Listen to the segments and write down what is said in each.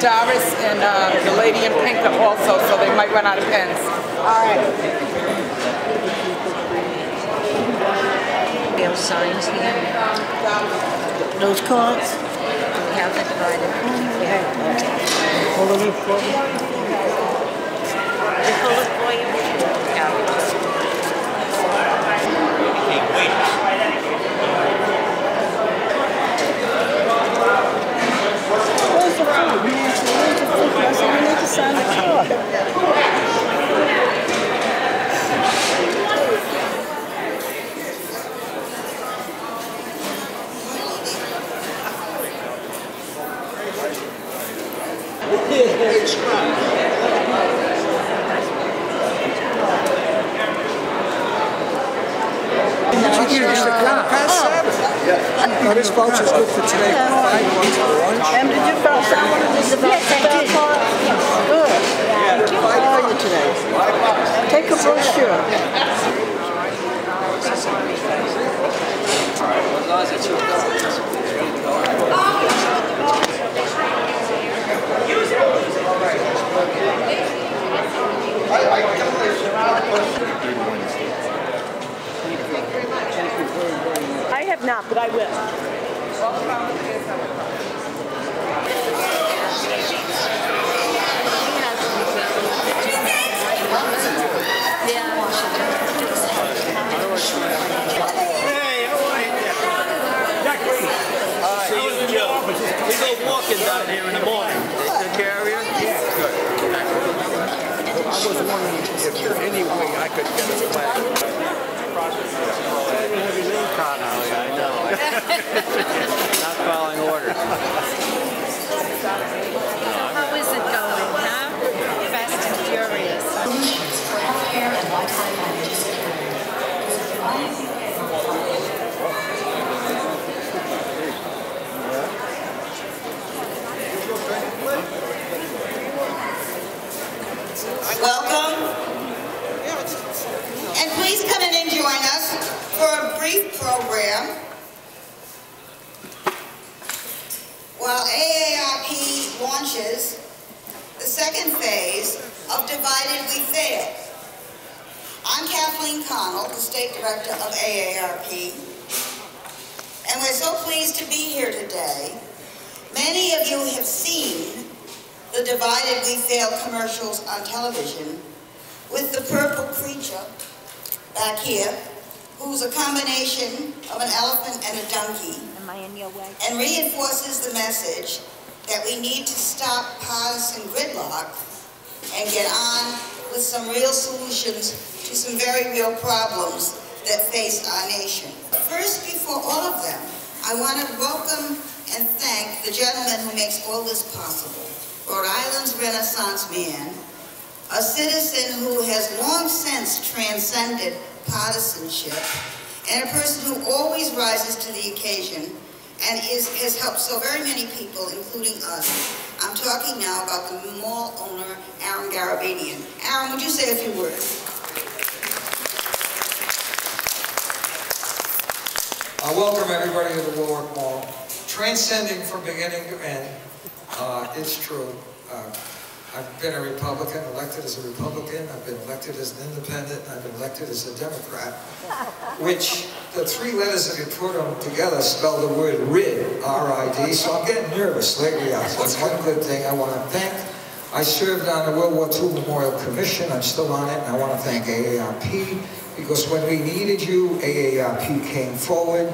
Doris and the lady in pink also, so they might run out of pens. All right. We have signs here. Those cards? We have the divided. Hold on for me. They pull it for you. Where's the food? Where's the food? I said, we need to sign the card. No, this voucher's good for today. Buy one to lunch. Em, did you fill out one of these? Yes, I did. Good. How are you today? Take a brochure. I have not, but I will. We go walking down here in the morning. They took care of you? Yeah, good. I was wondering if there's any way I could get a flag. I know. Not following orders. How is it going, huh? Fast and furious. Solutions for healthcare and lifestyle management. Welcome, and please come in and join us for a brief program while AARP launches the second phase of Divided We Fail. I'm Kathleen Connell, the State Director of AARP, and we're so pleased to be here today. Many of you have seen the Divided We Fail commercials on television with the purple creature back here, who's a combination of an elephant and a donkey, Am I in your way? and reinforces the message that we need to stop partisan gridlock and get on with some real solutions to some very real problems that face our nation. First, before all of them, I want to welcome and thank the gentleman who makes all this possible. Rhode Island's Renaissance man, a citizen who has long since transcended partisanship, and a person who always rises to the occasion and has helped so very many people, including us. I'm talking now about the mall owner, Aaron Garabedian. Aaron, would you say a few words? Welcome everybody to the Warwick Mall. Transcending from beginning to end. It's true. I've been a Republican, elected as a Republican. I've been elected as an independent. I've been elected as a Democrat, which the three letters, if you put them together, spell the word RID, R-I-D. So I'm getting nervous lately. That's one good thing I want to thank. I served on the World War II Memorial Commission. I'm still on it, and I want to thank AARP, because when we needed you, AARP came forward,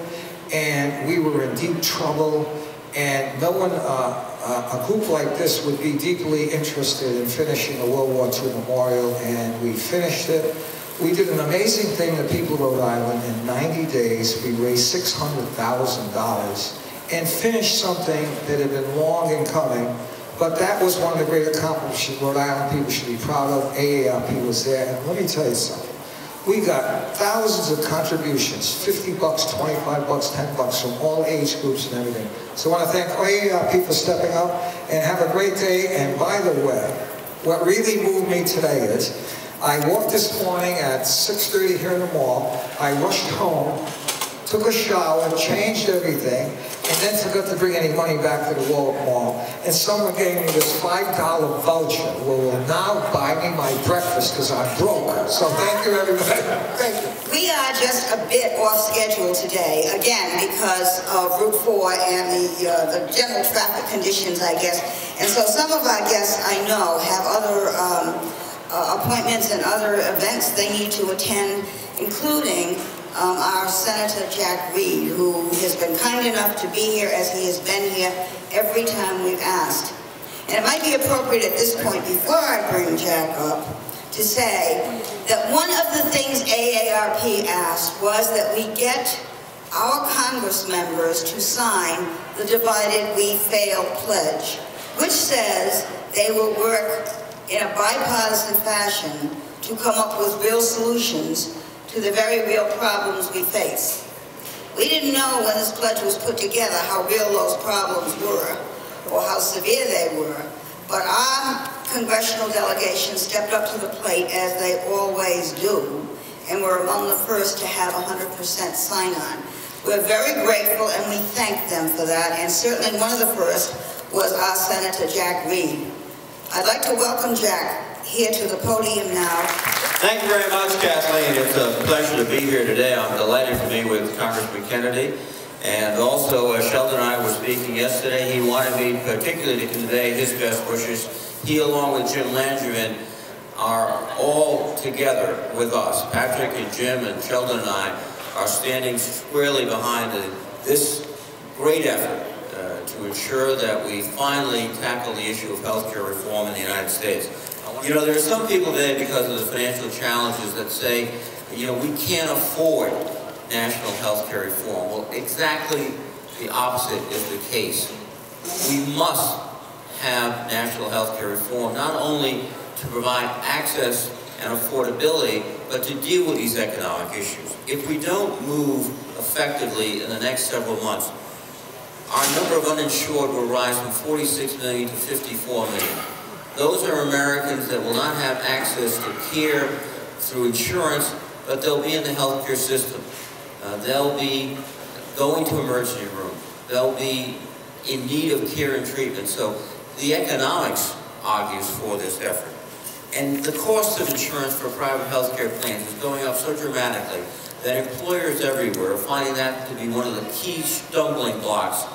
and we were in deep trouble, and no one, a group like this would be deeply interested in finishing a World War II memorial, and we finished it. We did an amazing thing to people of Rhode Island. In 90 days, we raised $600,000 and finished something that had been long in coming, but that was one of the great accomplishments Rhode Island people should be proud of. AARP was there, and let me tell you something. We got thousands of contributions, 50 bucks, 25 bucks, 10 bucks from all age groups and everything. So I want to thank AARP for stepping up, and have a great day. And by the way, what really moved me today is, I walked this morning at 6:30 here in the mall. I rushed home took a shower, changed everything, and then forgot to bring any money back to the Warwick Mall. And someone gave me this $5 voucher who will now buy me my breakfast because I'm broke. So thank you, everybody. Thank you. We are just a bit off schedule today, again, because of Route 4 and the general traffic conditions, I guess. And so some of our guests, I know, have other appointments and other events they need to attend, including our Senator Jack Reed, who has been kind enough to be here as he has been here every time we've asked. And it might be appropriate at this point, before I bring Jack up, to say that one of the things AARP asked was that we get our Congress members to sign the Divided We Fail pledge, which says they will work in a bipartisan fashion to come up with real solutions to the very real problems we face. We didn't know when this pledge was put together how real those problems were or how severe they were, but our congressional delegation stepped up to the plate as they always do, and were among the first to have 100% sign-on. We're very grateful and we thank them for that, and certainly one of the first was our Senator Jack Reed. I'd like to welcome Jack here to the podium now. Thank you very much, Kathleen. It's a pleasure to be here today. I'm delighted to be with Congressman Kennedy. And also, Sheldon and I were speaking yesterday. He wanted me particularly to convey his best wishes. He, along with Jim Langevin, are all together with us. Patrick and Jim and Sheldon and I are standing squarely behind this great effort to ensure that we finally tackle the issue of healthcare reform in the United States. You know, there are some people today, because of the financial challenges, that say, you know, we can't afford national health care reform. Well, exactly the opposite is the case. We must have national health care reform, not only to provide access and affordability, but to deal with these economic issues. If we don't move effectively in the next several months, our number of uninsured will rise from 46 million to 54 million. Those are Americans that will not have access to care through insurance, but they'll be in the healthcare system. They'll be going to emergency room. They'll be in need of care and treatment. So the economics argues for this effort. And the cost of insurance for private healthcare plans is going up so dramatically that employers everywhere are finding that to be one of the key stumbling blocks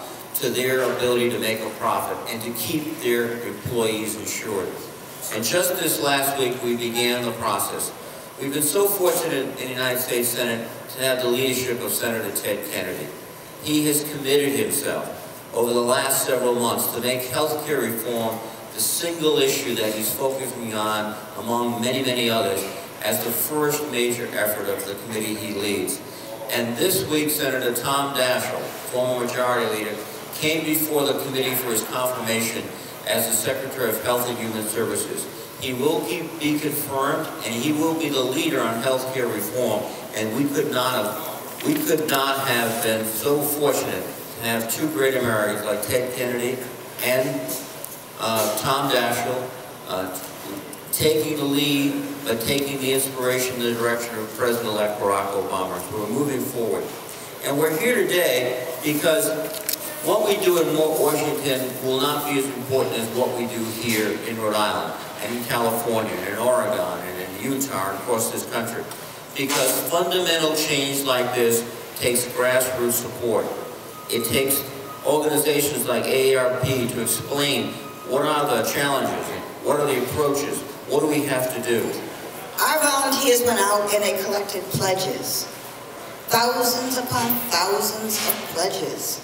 to their ability to make a profit and to keep their employees insured. And just this last week, we began the process. We've been so fortunate in the United States Senate to have the leadership of Senator Ted Kennedy. He has committed himself over the last several months to make health care reform the single issue that he's focusing on, among many, many others, as the first major effort of the committee he leads. And this week, Senator Tom Daschle, former Majority Leader, came before the committee for his confirmation as the Secretary of Health and Human Services. He will be confirmed, and he will be the leader on health care reform. And we could not have been so fortunate to have two great Americans like Ted Kennedy and Tom Daschle taking the lead, but taking the inspiration in the direction of President-elect Barack Obama. So we're moving forward. And we're here today because what we do in Washington will not be as important as what we do here in Rhode Island, and in California, and in Oregon, and in Utah, and across this country. Because fundamental change like this takes grassroots support. It takes organizations like AARP to explain what are the challenges, what are the approaches, what do we have to do. Our volunteers went out and they collected pledges. Thousands upon thousands of pledges.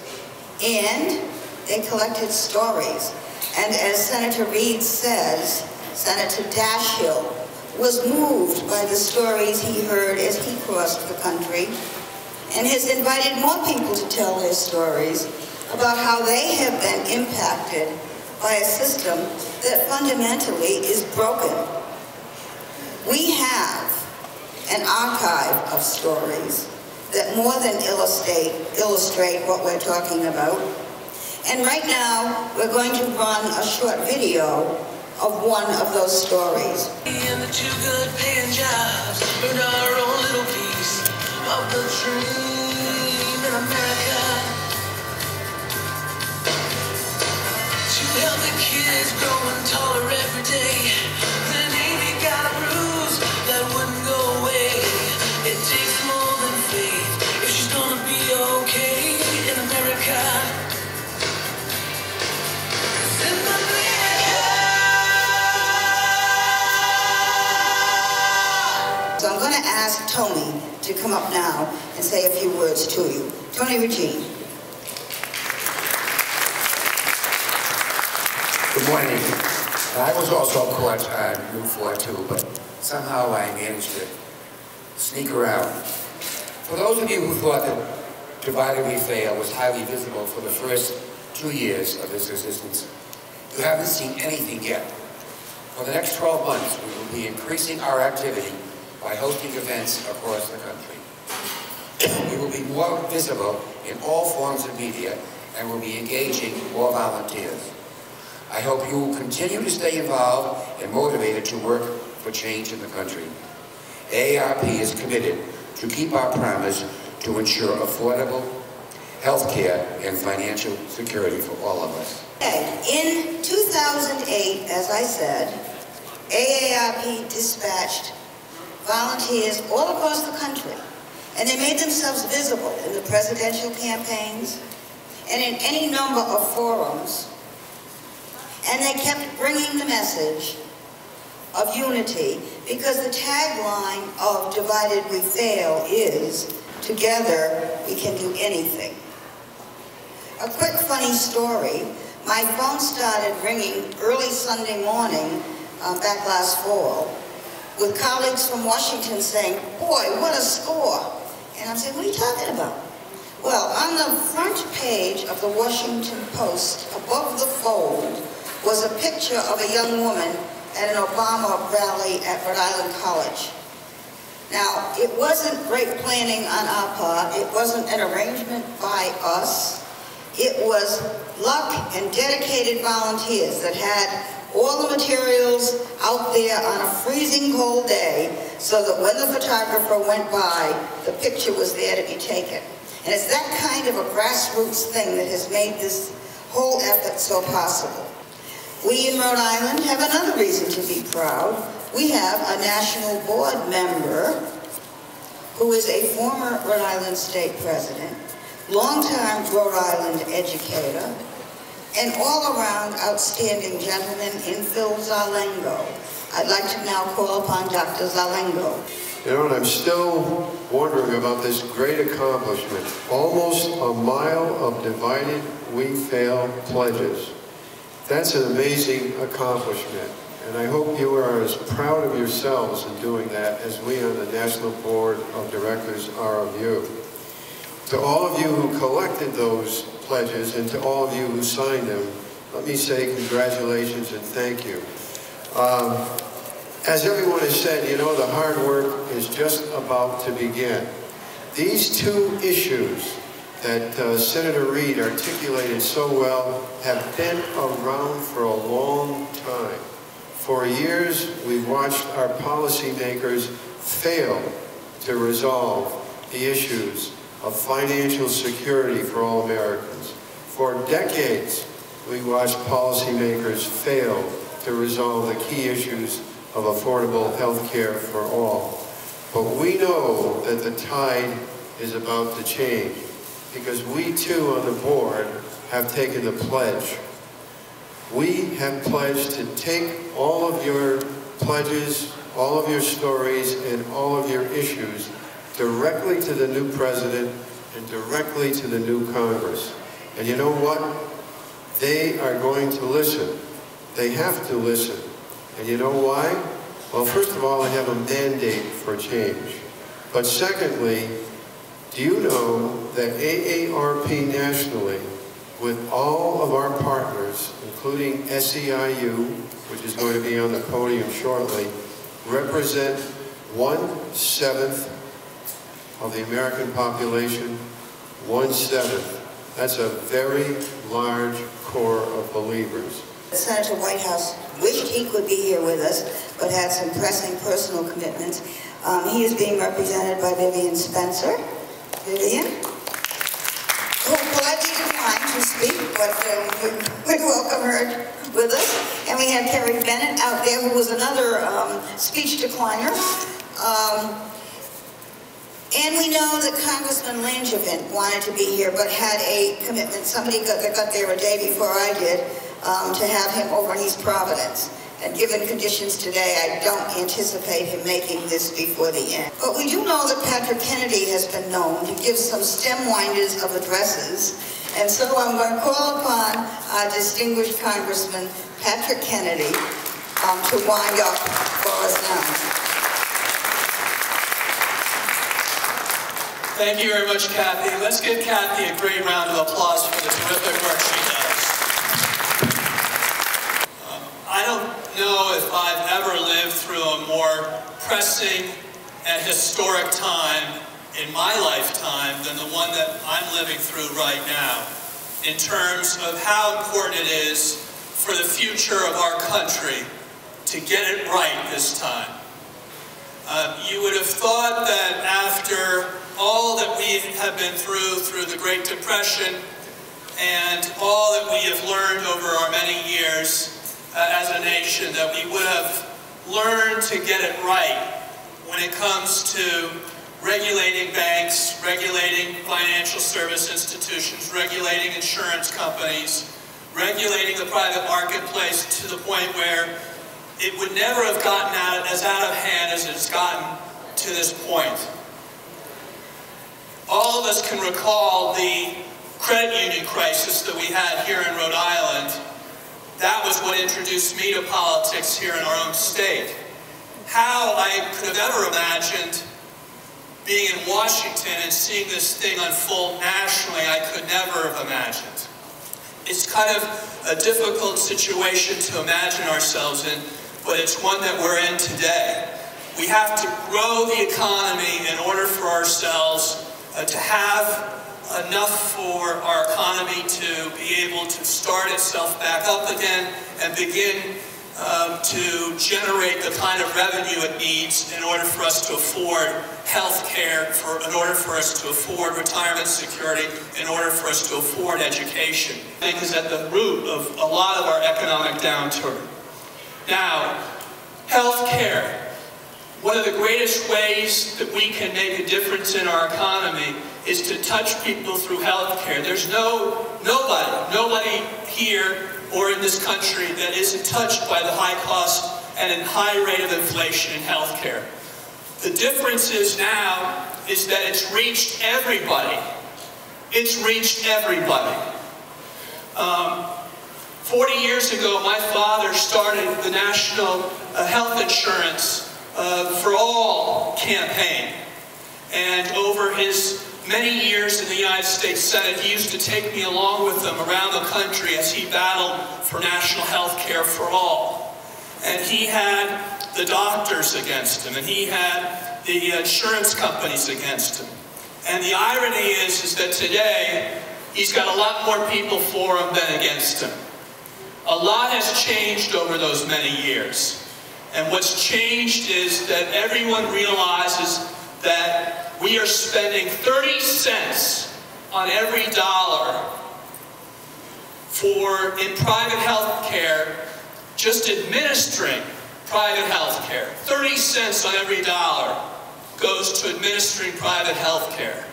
And they collected stories. And as Senator Reed says, Senator Daschle was moved by the stories he heard as he crossed the country and has invited more people to tell their stories about how they have been impacted by a system that fundamentally is broken. We have an archive of stories that more than illustrate what we're talking about. And right now, we're going to run a short video of one of those stories. And the two good paying jobs earned our own little piece of the dream. is growing taller every day. The Navy got a bruise that wouldn't go away. It takes more than faith if she's gonna be okay in America. In America. So I'm going to ask Tony to come up now and say a few words to you. Tony Regine. Good morning. I was also caught on Route 42, but somehow I managed to sneak around. For those of you who thought that Divided We Fail was highly visible for the first 2 years of its existence, you haven't seen anything yet. For the next 12 months, we will be increasing our activity by hosting events across the country. We will be more visible in all forms of media and will be engaging more volunteers. I hope you will continue to stay involved and motivated to work for change in the country. AARP is committed to keep our promise to ensure affordable health care and financial security for all of us. In 2008, as I said, AARP dispatched volunteers all across the country, and they made themselves visible in the presidential campaigns and in any number of forums. And they kept bringing the message of unity, because the tagline of Divided We Fail is, together we can do anything. A quick funny story, my phone started ringing early Sunday morning back last fall with colleagues from Washington saying, boy, what a score. And I'm saying, what are you talking about? Well, on the front page of the Washington Post, above the fold, was a picture of a young woman at an Obama rally at Rhode Island College. Now, it wasn't great planning on our part. It wasn't an arrangement by us. It was luck and dedicated volunteers that had all the materials out there on a freezing cold day so that when the photographer went by, the picture was there to be taken. And it's that kind of a grassroots thing that has made this whole effort so possible. We in Rhode Island have another reason to be proud. We have a national board member who is a former Rhode Island state president, longtime Rhode Island educator, and all-around outstanding gentleman in Phil Zarlengo. I'd like to now call upon Dr. Zarlengo. You know, and I'm still wondering about this great accomplishment. Almost a mile of Divided We Fail pledges. That's an amazing accomplishment, and I hope you are as proud of yourselves in doing that as we on the National Board of Directors are of you. To all of you who collected those pledges and to all of you who signed them, let me say congratulations and thank you. As everyone has said, you know, the hard work is just about to begin. These two issues that Senator Reid articulated so well have been around for a long time. For years, we've watched our policymakers fail to resolve the issues of financial security for all Americans. For decades, we watched policymakers fail to resolve the key issues of affordable health care for all. But we know that the tide is about to change, because we too on the board have taken the pledge. We have pledged to take all of your pledges, all of your stories, and all of your issues directly to the new president and directly to the new Congress. And you know what? They are going to listen. They have to listen. And you know why? Well, first of all, they have a mandate for change. But secondly, do you know that AARP nationally, with all of our partners, including SEIU, which is going to be on the podium shortly, represent 1/7 of the American population? 1/7. That's a very large core of believers. Senator Whitehouse wished he could be here with us, but had some pressing personal commitments. He is being represented by Vivian Spencer. Vivian, who politely declined to speak but we welcome her with us. And we had Terry Bennett out there, who was another speech decliner. And we know that Congressman Langevin wanted to be here, but had a commitment. Somebody got there a day before I did to have him over in East Providence. And given conditions today, I don't anticipate him making this before the end. But we do know that Patrick Kennedy has been known to give some stem-winders of addresses. And so I'm going to call upon our distinguished Congressman Patrick Kennedy to wind up for us now. Thank you very much, Kathy. Let's give Kathy a great round of applause for the terrific work she does. I don't know if I've ever lived through a more pressing and historic time in my lifetime than the one that I'm living through right now, in terms of how important it is for the future of our country to get it right this time. You would have thought that after all that we have been through the Great Depression, and all that we have learned over our many years as a nation, that we would have learned to get it right when it comes to regulating banks, regulating financial service institutions, regulating insurance companies, regulating the private marketplace to the point where it would never have gotten as out of hand as it's gotten to this point. All of us can recall the credit union crisis that we had here in Rhode Island. That was what introduced me to politics here in our own state. How I could have ever imagined being in Washington and seeing this thing unfold nationally, I could never have imagined. It's kind of a difficult situation to imagine ourselves in, but it's one that we're in today. We have to grow the economy in order for ourselves to have enough for our economy to be able to start itself back up again and begin to generate the kind of revenue it needs in order for us to afford health care, in order for us to afford retirement security, in order for us to afford education. I think is at the root of a lot of our economic downturn. Now, health care. One of the greatest ways that we can make a difference in our economy is to touch people through health care. There's nobody here or in this country that isn't touched by the high cost and high rate of inflation in health care. The difference is now is that it's reached everybody. It's reached everybody. 40 years ago, my father started the National Health Insurance for All campaign. And over his many years in the United States Senate, he used to take me along with him around the country as he battled for national health care for all. And he had the doctors against him, and he had the insurance companies against him. And the irony is that today, he's got a lot more people for him than against him. A lot has changed over those many years. And what's changed is that everyone realizes that we are spending 30 cents on every dollar in private health care, just administering private health care. 30 cents on every dollar goes to administering private health care.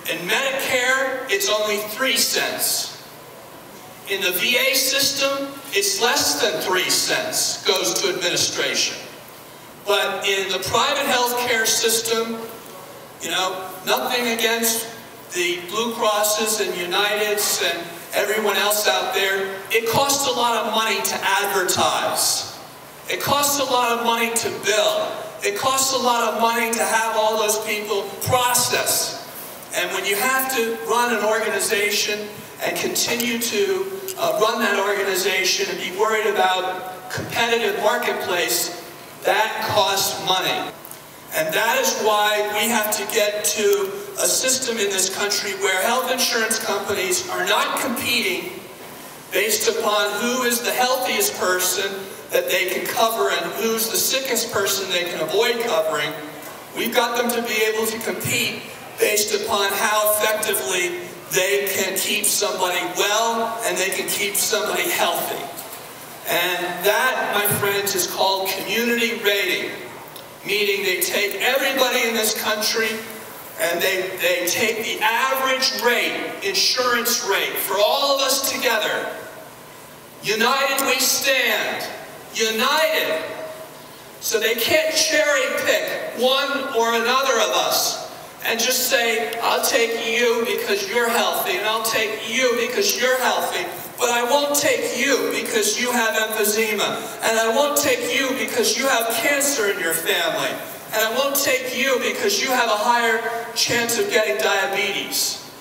In Medicare, it's only 3 cents. In the VA system, it's less than 3 cents goes to administration. But in the private health care system, you know, nothing against the Blue Crosses and Uniteds and everyone else out there, it costs a lot of money to advertise. It costs a lot of money to bill. It costs a lot of money to have all those people process. And when you have to run an organization and continue to run that organization and be worried about competitive marketplace, that costs money. And that is why we have to get to a system in this country where health insurance companies are not competing based upon who is the healthiest person that they can cover and who's the sickest person they can avoid covering. We've got them to be able to compete based upon how effectively they can keep somebody well and they can keep somebody healthy. And that, my friends, is called community rating, meaning they take everybody in this country and they take the average rate, insurance rate, for all of us together. United we stand. United. So they can't cherry pick one or another of us and just say, I'll take you because you're healthy, and I'll take you because you're healthy, but I won't take you because you have emphysema, and I won't take you because you have cancer in your family, and I won't take you because you have a higher chance of getting diabetes.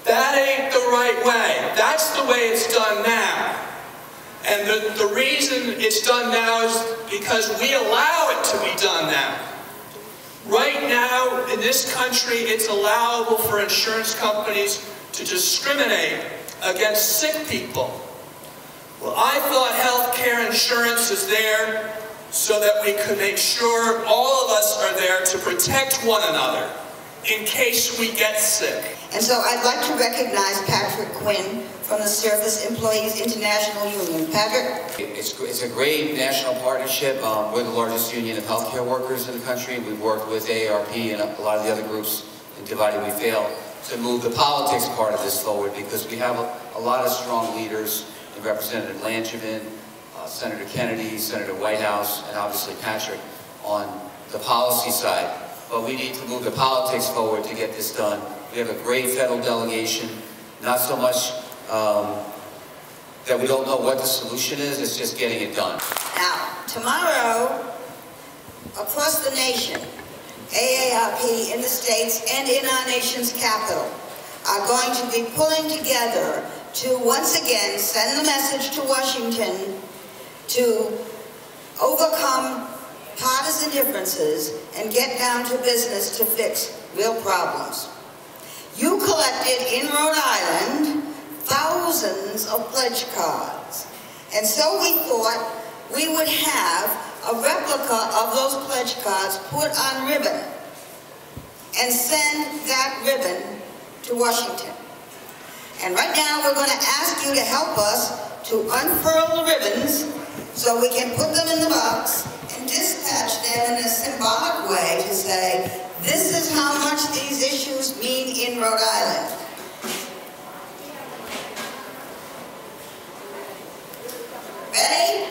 That ain't the right way. That's the way it's done now. And the reason it's done now is because we allow it to be done now. Right now, in this country, it's allowable for insurance companies to discriminate against sick people. Well, I thought health care insurance is there so that we could make sure all of us are there to protect one another in case we get sick. And so I'd like to recognize Patrick Quinn from the Service Employees International Union. Patrick? It's a great national partnership. We're the largest union of healthcare workers in the country. We've worked with AARP and a lot of the other groups in Divided We Fail to move the politics part of this forward, because we have a lot of strong leaders, Representative Langevin, Senator Kennedy, Senator Whitehouse, and obviously Patrick on the policy side. But we need to move the politics forward to get this done. We have a great federal delegation, not so much that we don't know what the solution is, it's just getting it done. Now, tomorrow, across the nation, AARP in the states and in our nation's capital are going to be pulling together to once again send the message to Washington to overcome partisan differences and get down to business to fix real problems. You collected in Rhode Island thousands of pledge cards, and so we thought we would have a replica of those pledge cards put on ribbon and send that ribbon to Washington. And right now we're going to ask you to help us to unfurl the ribbons so we can put them in the box and dispatch them in a symbolic way to say, this is how much these issues mean in Rhode Island. Ready?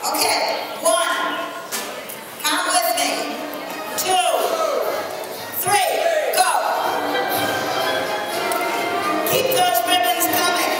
Okay. 1. Count with me. 2, 3, go. Keep those ribbons coming.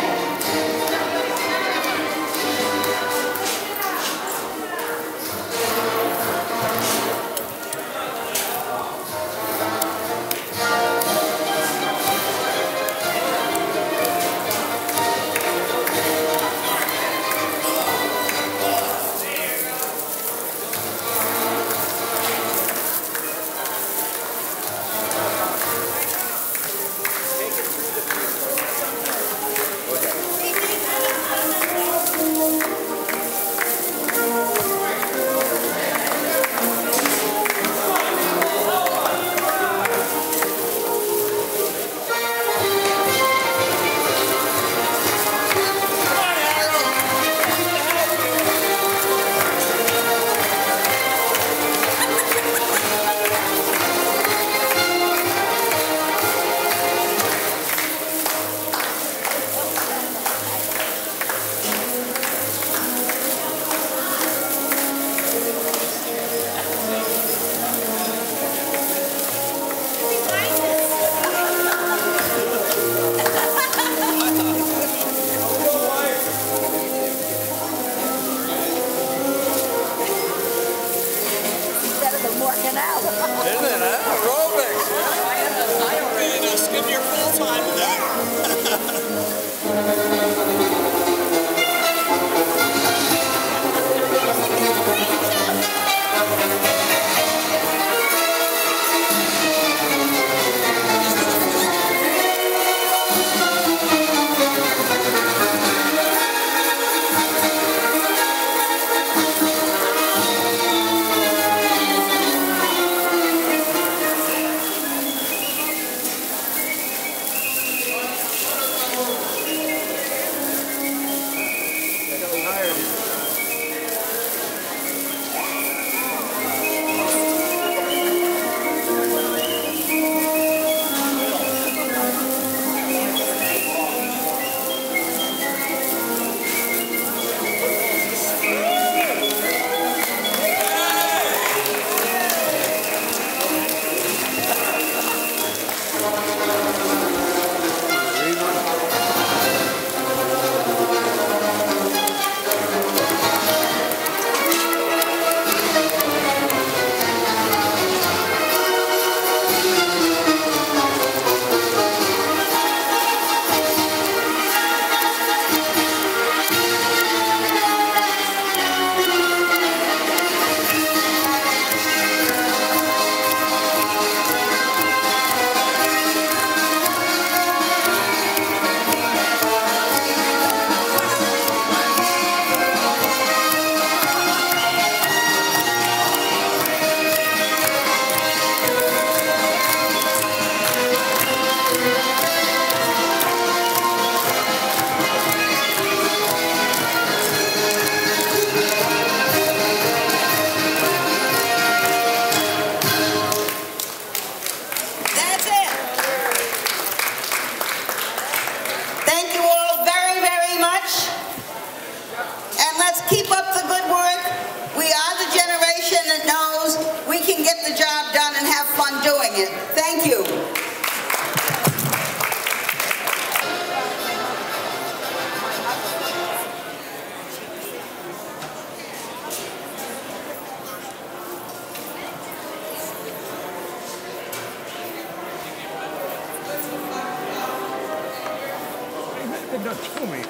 keep up the good work. We are the generation that knows we can get the job done and have fun doing it. Thank you. Don't kill me.